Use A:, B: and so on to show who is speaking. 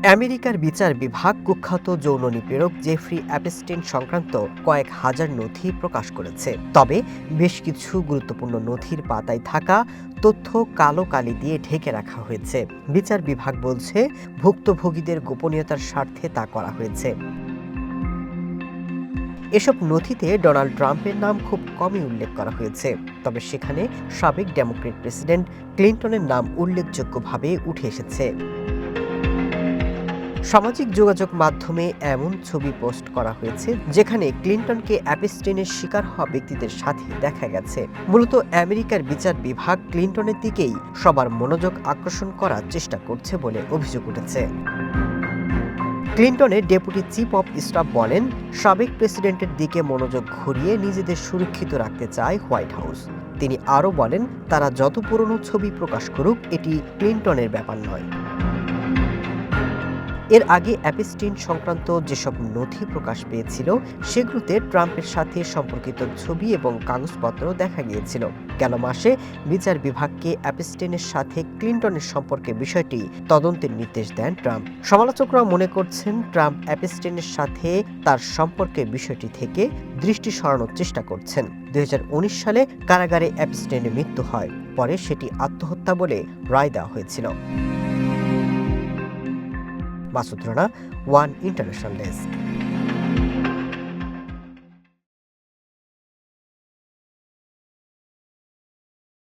A: আমেরিকার বিচার বিভাগ কুখ্যাত যৌন নিপীড়ক জেফ্রি অ্যাপস্টিন সংক্রান্ত কয়েক হাজার নথি প্রকাশ করেছে। তবে বেশ কিছু গুরুত্বপূর্ণ নথির পাতায় থাকা তথ্য কালো কালি দিয়ে ঢেকে রাখা হয়েছে। বিচার বিভাগ বলছে ভুক্তভোগীদের গোপনীয়তার স্বার্থে তা করা হয়েছে। এসব নথিতে ডোনাল্ড ট্রাম্পের নাম খুব কমই উল্লেখ করা হয়েছে, তবে সেখানে সাবেক ডেমোক্রেট প্রেসিডেন্ট ক্লিন্টনের নাম উল্লেখযোগ্যভাবে উঠে এসেছে। সামাজিক যোগাযোগ মাধ্যমে এমন ছবি পোস্ট করা হয়েছে যেখানে ক্লিন্টনকে অ্যাপস্টিনের শিকার হওয়া ব্যক্তিদের সাথে দেখা গেছে। মূলত আমেরিকার বিচার বিভাগ ক্লিন্টনের দিকেই সবার মনোযোগ আকর্ষণ করার চেষ্টা করছে বলে অভিযোগ উঠেছে। ক্লিন্টনের ডেপুটি চিফ অব স্টাফ বলেন, সাবেক প্রেসিডেন্টের দিকে মনোযোগ ঘুরিয়ে নিজেদের সুরক্ষিত রাখতে চায় হোয়াইট হাউস। তিনি আরও বলেন, তারা যত পুরনো ছবি প্রকাশ করুক, এটি ক্লিন্টনের ব্যাপার নয়। এর আগে অ্যাপস্টিন সংক্রান্ত যেসব নথি প্রকাশ পেয়েছিল সেগুলোতে ট্রাম্পের সাথে সম্পর্কিত ছবি এবং কাগজপত্র দেখা গিয়েছিল। গেল মাসে বিচার বিভাগকে অ্যাপস্টিনের সাথে ক্লিন্টনের সম্পর্কে বিষয়টি তদন্তের নির্দেশ দেন ট্রাম্প। সমালোচকরা মনে করছেন ট্রাম্প অ্যাপস্টিনের সাথে তার সম্পর্কের বিষয়টি থেকে দৃষ্টি সরানোর চেষ্টা করছেন। 2019 সালে কারাগারে অ্যাপস্টিনের মৃত্যু হয়, পরে সেটি আত্মহত্যা বলে রায় দেওয়া হয়েছিল। Masud Rana, one international desk.